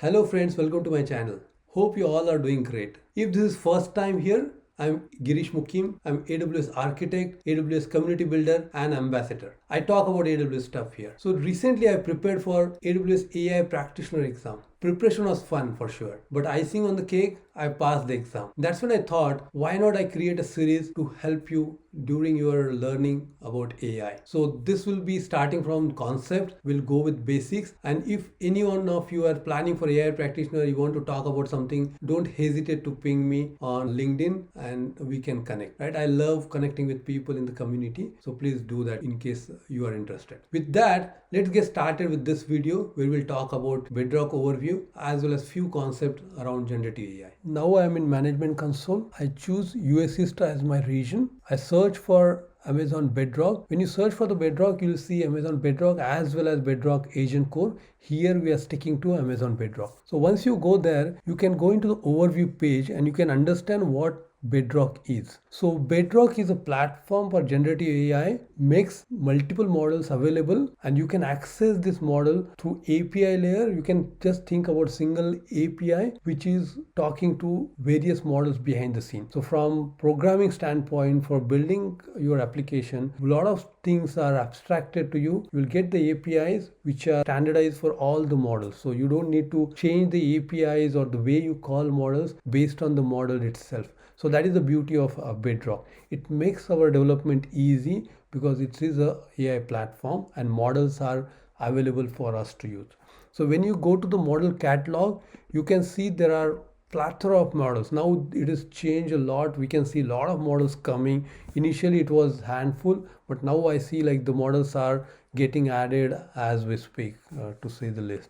Hello friends, welcome to my channel. Hope you all are doing great. If this is first time here, I'm Girish Mukim. I'm AWS architect, AWS community builder and ambassador. I talk about AWS stuff here. So recently I prepared for AWS AI Practitioner exam. Preparation was fun for sure, but icing on the cake, I passed the exam. That's when I thought, why not I create a series to help you during your learning about AI. So this will be starting from concept, we'll go with basics, and if any one of you are planning for AI practitioner, you want to talk about something, don't hesitate to ping me on LinkedIn and we can connect, right? I love connecting with people in the community, so please do that in case you are interested. With that, let's get started with this video where we'll talk about Bedrock overview as well as few concepts around generative AI. Now I am in management console. I choose US East as my region. I search for Amazon Bedrock. When you search for the Bedrock, you'll see Amazon Bedrock as well as Bedrock Agent Core. Here we are sticking to Amazon Bedrock. So once you go there, you can go into the overview page and you can understand what Bedrock is. So Bedrock is a platform for generative AI, makes multiple models available and you can access this model through API layer. You can just think about single API which is talking to various models behind the scene. So from programming standpoint, for building your application, a lot of things are abstracted to you. You will get the APIs which are standardized for all the models. So you don't need to change the APIs or the way you call models based on the model itself. So that is the beauty of Bedrock. It makes our development easy because it is a AI platform and models are available for us to use. So when you go to the model catalog, you can see there are plethora of models. Now it has changed a lot. We can see a lot of models coming. Initially it was handful, but now I see like the models are getting added as we speak, to say the least.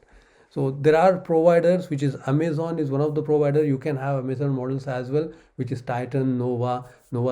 So there are providers, which is Amazon is one of the provider. You can have Amazon models as well, which is Titan, Nova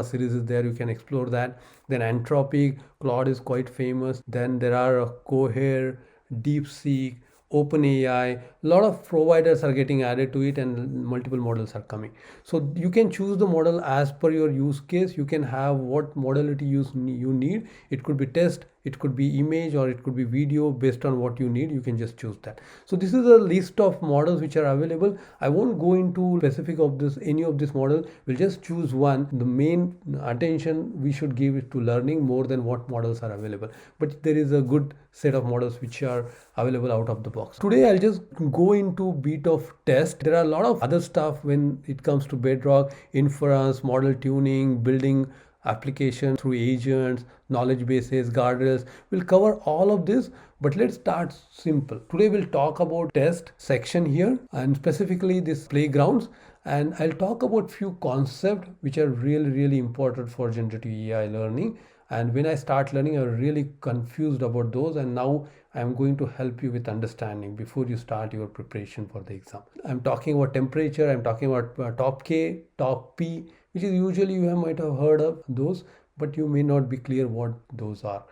series is there. You can explore that. Then Anthropic, Claude is quite famous. Then there are Cohere, DeepSeek, OpenAI, a lot of providers are getting added to it and multiple models are coming. So you can choose the model as per your use case. You can have what modality you need. It could be text, it could be image, or it could be video. Based on what you need, you can just choose that. So this is a list of models which are available. I won't go into specific of this, any of this model. We'll just choose one. The main attention we should give it to learning more than what models are available. But there is a good set of models which are available out of the box. Today I'll just go into bit of test. There are a lot of other stuff when it comes to Bedrock, inference, model tuning, building application through agents, knowledge bases, guardrails. We'll cover all of this, but let's start simple. Today we'll talk about test section here and specifically this playgrounds, and I'll talk about few concepts which are really important for generative AI learning. And when I start learning, I was really confused about those, and now I'm going to help you with understanding before you start your preparation for the exam. I'm talking about temperature, I'm talking about top K, top P, which is usually you might have heard of those, but you may not be clear what those are.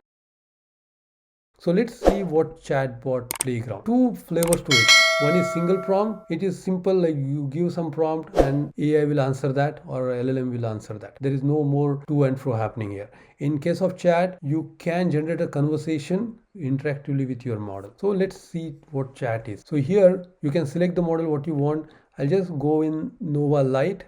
So let's see what chatbot playground. Two flavors to it. One is single prompt. It is simple, like you give some prompt and AI will answer that or LLM will answer that. There is no more to and fro happening here. In case of chat, you can generate a conversation interactively with your model. So let's see what chat is. So here you can select the model what you want. I'll just go in Nova Lite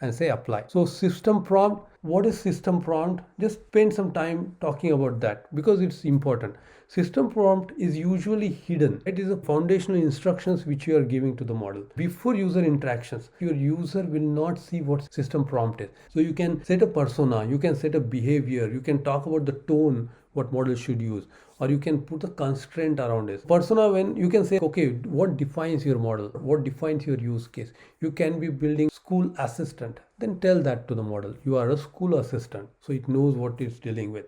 and say apply. So system prompt, what is system prompt? Just spend some time talking about that because it's important. System prompt is usually hidden. It is a foundational instructions which you are giving to the model. Before user interactions, your user will not see what system prompt is. So you can set a persona, you can set a behavior, you can talk about the tone, what model should use, or you can put a constraint around it. Persona, when you can say, okay, what defines your model? What defines your use case? You can be building school assistant. Then tell that to the model. You are a school assistant. So it knows what it's dealing with.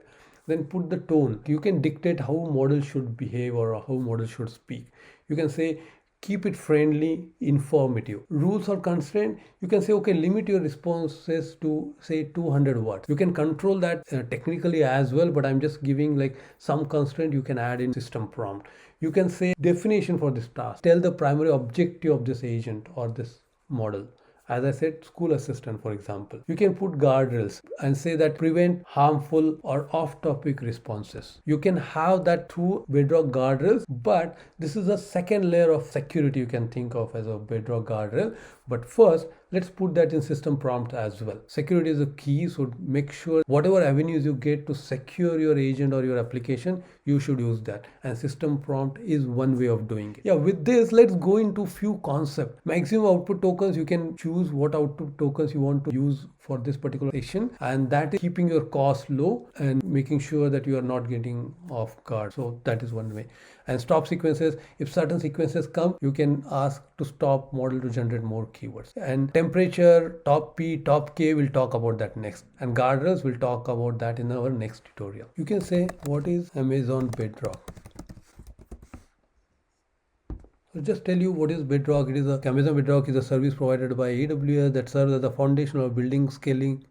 Then put the tone. You can dictate how model should behave or how model should speak. You can say, keep it friendly, informative. Rules or constraint, you can say, okay, limit your responses to say 200 words. You can control that technically as well, but I'm just giving like some constraint you can add in system prompt. You can say definition for this task. Tell the primary objective of this agent or this model. As I said, school assistant, for example. You can put guardrails and say that prevent harmful or off-topic responses. You can have that through Bedrock guardrails, but this is a second layer of security you can think of as a Bedrock guardrail. But first, let's put that in system prompt as well. Security is a key, so make sure whatever avenues you get to secure your agent or your application, you should use that. And system prompt is one way of doing it. Yeah, with this, let's go into few concepts. Maximum output tokens, you can choose what output tokens you want to use for this particular session, and that is keeping your cost low and making sure that you are not getting off guard. So that is one way. And stop sequences, if certain sequences come, you can ask to stop model to generate more keywords. And temperature, top P, top K, we'll talk about that next. And guardrails, we'll talk about that in our next tutorial. You can say, what is Amazon Bedrock? So just tell you what is Bedrock. It is Amazon Bedrock is a service provided by AWS that serves as the foundation of building, scaling,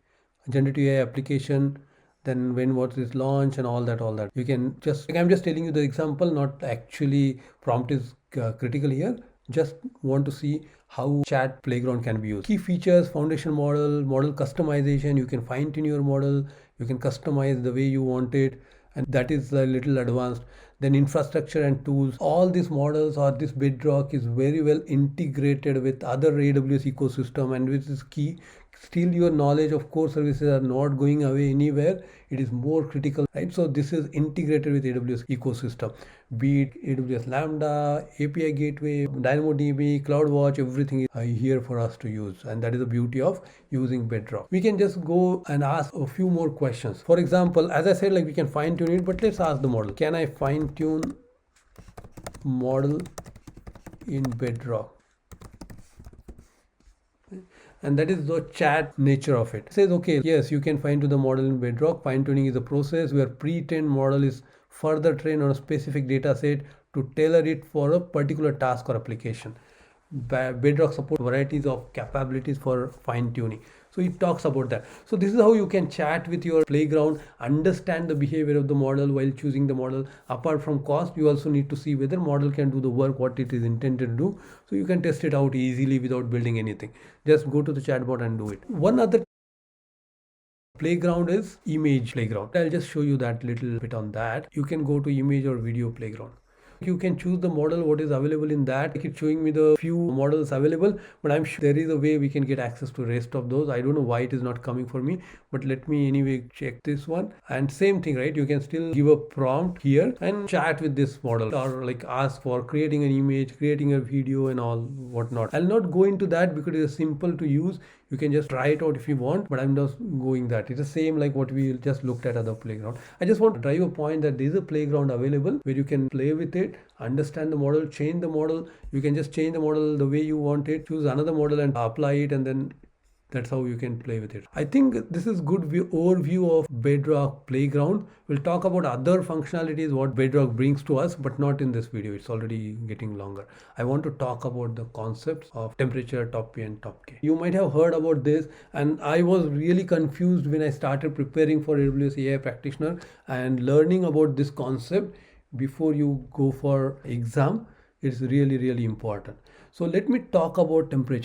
generative AI application. Then when what is launched and all that. You can just, I'm just telling you the example, not actually prompt is critical here. Just want to see how chat playground can be used. Key features, foundation model customization. You can fine tune your model. You can customize the way you want it. And that is a little advanced. Then infrastructure and tools. All these models or this Bedrock is very well integrated with other AWS ecosystem, and which is key. Still your knowledge of core services are not going away anywhere. It is more critical, right? So this is integrated with AWS ecosystem, be it AWS Lambda, API Gateway, DynamoDB, CloudWatch, everything is here for us to use. And that is the beauty of using Bedrock. We can just go and ask a few more questions. For example, as I said, like we can fine tune it, but let's ask the model. Can I fine tune model in Bedrock? And that is the chat nature of it. It says, okay, yes, you can fine tune the model in Bedrock. Fine tuning is a process where pre-trained model is further trained on a specific data set to tailor it for a particular task or application. Bedrock supports varieties of capabilities for fine tuning. So it talks about that. So this is how you can chat with your playground, understand the behavior of the model while choosing the model. Apart from cost, you also need to see whether model can do the work what it is intended to do. So you can test it out easily without building anything. Just go to the chatbot and do it. One other playground is image playground. I'll just show you that little bit on that. You can go to image or video playground. You can choose the model what is available in that. It's showing me the few models available, but I'm sure there is a way we can get access to rest of those. I don't know why it is not coming for me, but let me anyway check this one. And same thing, right? You can still give a prompt here and chat with this model, or like ask for creating an image, creating a video and all whatnot. I'll not go into that because it is simple to use. You can just try it out if you want, but I'm just going that. It's the same like what we just looked at other playground. I just want to drive a point that there is a playground available where you can play with it, understand the model, change the model. You can just change the model the way you want it, choose another model and apply it, and then that's how you can play with it. I think this is good overview of Bedrock playground. We'll talk about other functionalities what Bedrock brings to us, but not in this video. It's already getting longer. I want to talk about the concepts of temperature, top P and top K. You might have heard about this, and I was really confused when I started preparing for AWS AI Practitioner and learning about this concept before you go for exam. It's really important. So let me talk about temperature.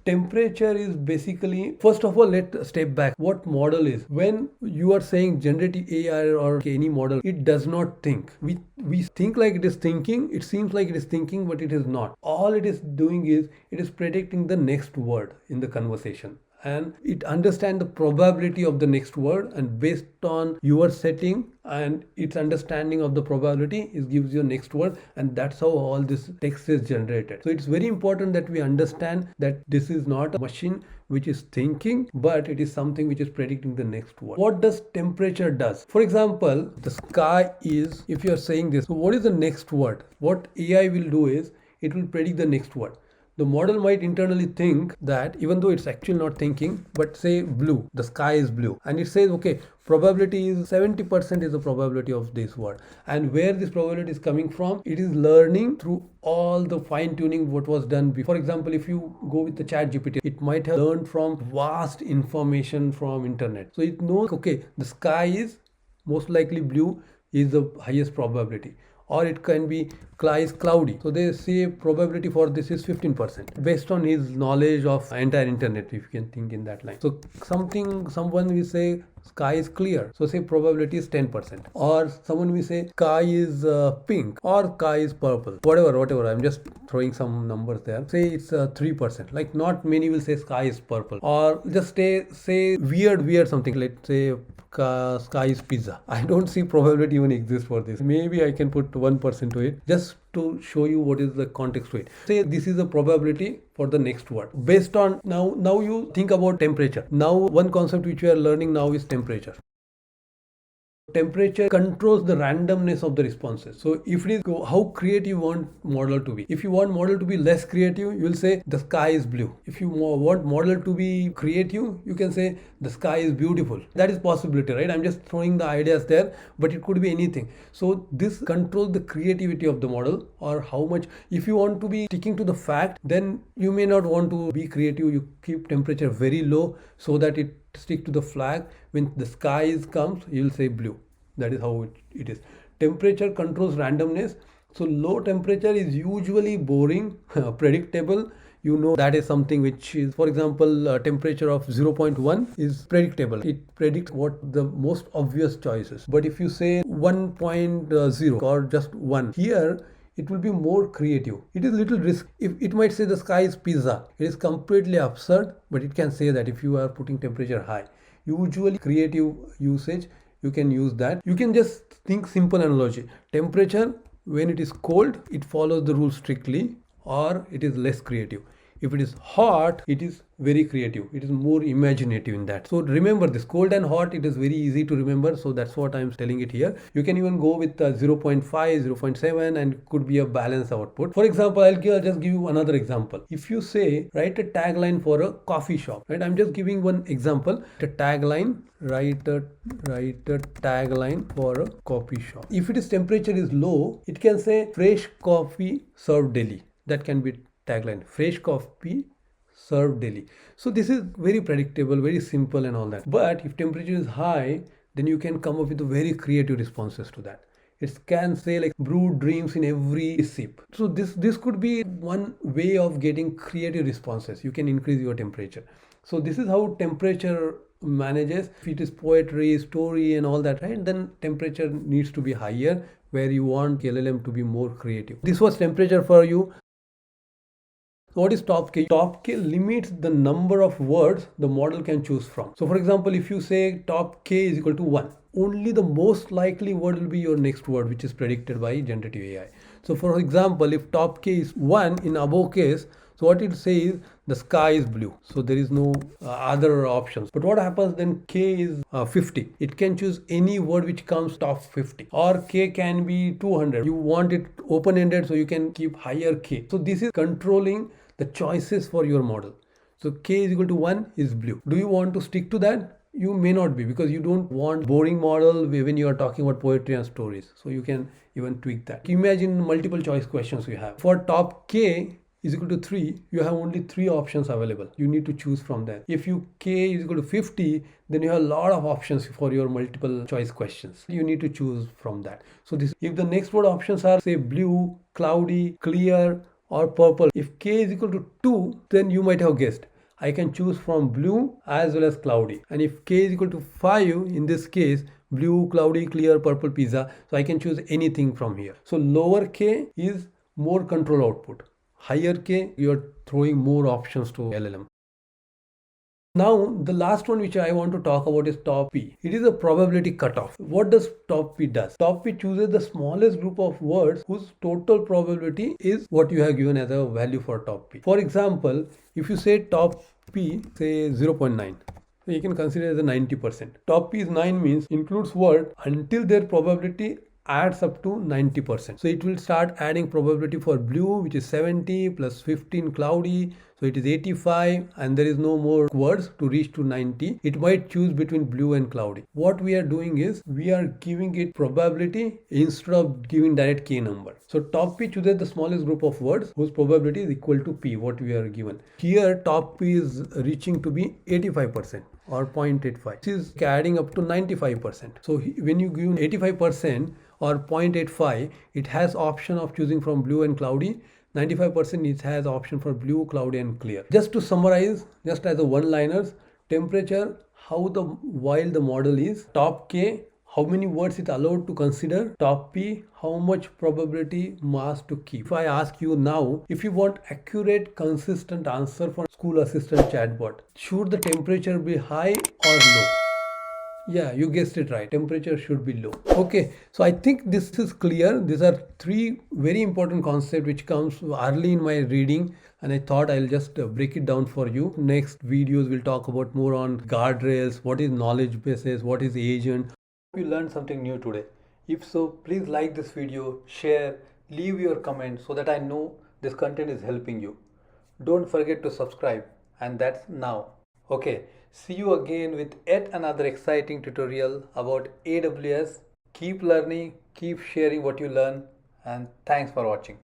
Temperature is basically, first of all, let's step back. What model is? When you are saying generative AI or any model, it does not think. We think like it is thinking. It seems like it is thinking, but it is not. All it is doing is it is predicting the next word in the conversation. And it understands the probability of the next word, and based on your setting and its understanding of the probability, it gives you next word, and that's how all this text is generated. So it's very important that we understand that this is not a machine which is thinking, but it is something which is predicting the next word. What does temperature does? For example, the sky is, if you are saying this, so what is the next word? What AI will do is it will predict the next word. The model might internally think that, even though it's actually not thinking, but say blue, the sky is blue, and it says, okay, probability is 70% is the probability of this word. And where this probability is coming from, it is learning through all the fine tuning what was done before. For example, if you go with the chat GPT, it might have learned from vast information from internet. So it knows, okay, the sky is most likely blue is the highest probability. Or it can be sky is cloudy. So they say probability for this is 15% based on his knowledge of entire internet, if you can think in that line. So someone will say sky is clear, so say probability is 10%. Or someone will say sky is pink or sky is purple, whatever. I'm just throwing some numbers there. Say it's 3%. Like not many will say sky is purple, or just say weird something. Let's say sky is pizza. I don't see probability even exist for this. Maybe I can put 1% to it just to show you what is the context to it. Say this is a probability for the next word based on now you think about temperature. Now one concept which we are learning now is temperature. Temperature controls the randomness of the responses. So if it is how creative you want model to be. If you want model to be less creative, you will say the sky is blue. If you want model to be creative, you can say the sky is beautiful. That is possibility, right? I'm just throwing the ideas there, but it could be anything. So this controls the creativity of the model, or how much. If you want to be sticking to the fact, then you may not want to be creative. You keep temperature very low so that it stick to the flag. When the sky comes, you will say blue. That is how it is. Temperature controls randomness. So low temperature is usually boring, predictable. You know that is something which is, for example, temperature of 0.1 is predictable. It predicts what the most obvious choices. But if you say 1.0 or just 1, here it will be more creative. It is little risk. If it might say the sky is pizza, it is completely absurd, but it can say that if you are putting temperature high. Usually creative usage, you can use that. You can just think simple analogy. Temperature, when it is cold, it follows the rule strictly, or it is less creative. If it is hot, it is very creative. It is more imaginative in that. So remember this, cold and hot, it is very easy to remember. So that's what I'm telling it here. You can even go with 0.5, 0.7, and could be a balanced output. For example, I'll just give you another example. If you say, write a tagline for a coffee shop, right? I'm just giving one example. A tagline, write a tagline for a coffee shop. If its temperature is low, it can say fresh coffee served daily. That can be tagline, fresh coffee served daily. So this is very predictable, very simple and all that. But if temperature is high, then you can come up with very creative responses to that. It can say like brew dreams in every sip. So this could be one way of getting creative responses. You can increase your temperature. So this is how temperature manages. If it is poetry, story and all that, right, then temperature needs to be higher, where you want LLM to be more creative. This was temperature for you. So what is top K? Top K limits the number of words the model can choose from. So for example, if you say top K is equal to 1, only the most likely word will be your next word, which is predicted by generative AI. So for example, if top K is 1 in above case, so what it says, the sky is blue. So there is no other options. But what happens then, K is 50. It can choose any word which comes top 50. Or K can be 200. You want it open-ended, so you can keep higher K. So this is controlling the choices for your model. So K is equal to 1 is blue. Do you want to stick to that? You may not be, because you don't want boring model when you are talking about poetry and stories. So you can even tweak that. Imagine multiple choice questions you have. For top K is equal to 3, you have only 3 options available. You need to choose from that. If you K is equal to 50, then you have a lot of options for your multiple choice questions. You need to choose from that. So this, if the next word options are say blue, cloudy, clear or purple, if K is equal to 2, then you might have guessed, I can choose from blue as well as cloudy. And if K is equal to 5, in this case, blue, cloudy, clear, purple, pizza, so I can choose anything from here. So lower K is more control output. Higher K, you are throwing more options to LLM. Now, the last one which I want to talk about is top P. It is a probability cutoff. What does top P does? Top P chooses the smallest group of words whose total probability is what you have given as a value for top P. For example, if you say top P, say 0.9. So you can consider it as a 90%. Top P is 9 means includes word until their probability adds up to 90%. So it will start adding probability for blue, which is 70 plus 15 cloudy. So it is 85 and there is no more words to reach to 90. It might choose between blue and cloudy. What we are doing is we are giving it probability instead of giving direct k number. So top P chooses the smallest group of words whose probability is equal to P, what we are given. Here top P is reaching to be 85% or 0.85. This is adding up to 95%. So when you give 85% or 0.85, it has option of choosing from blue and cloudy. 95% it has option for blue, cloudy and clear. Just to summarize, just as a one-liners, temperature, how the while the model is, top K, how many words it allowed to consider, top P, how much probability mass to keep. If I ask you now, if you want accurate, consistent answer for school assistant chatbot, should the temperature be high or low? Yeah, you guessed it right. Temperature should be low. Okay, so I think this is clear. These are three very important concepts which comes early in my reading, and I thought I'll just break it down for you. Next videos we'll talk about more on guardrails, what is knowledge bases, what is agent. Hope you learned something new today. If so, please like this video, share, leave your comment so that I know this content is helping you. Don't forget to subscribe, and that's now. Okay, see you again with yet another exciting tutorial about AWS. Keep learning, keep sharing what you learn, and thanks for watching.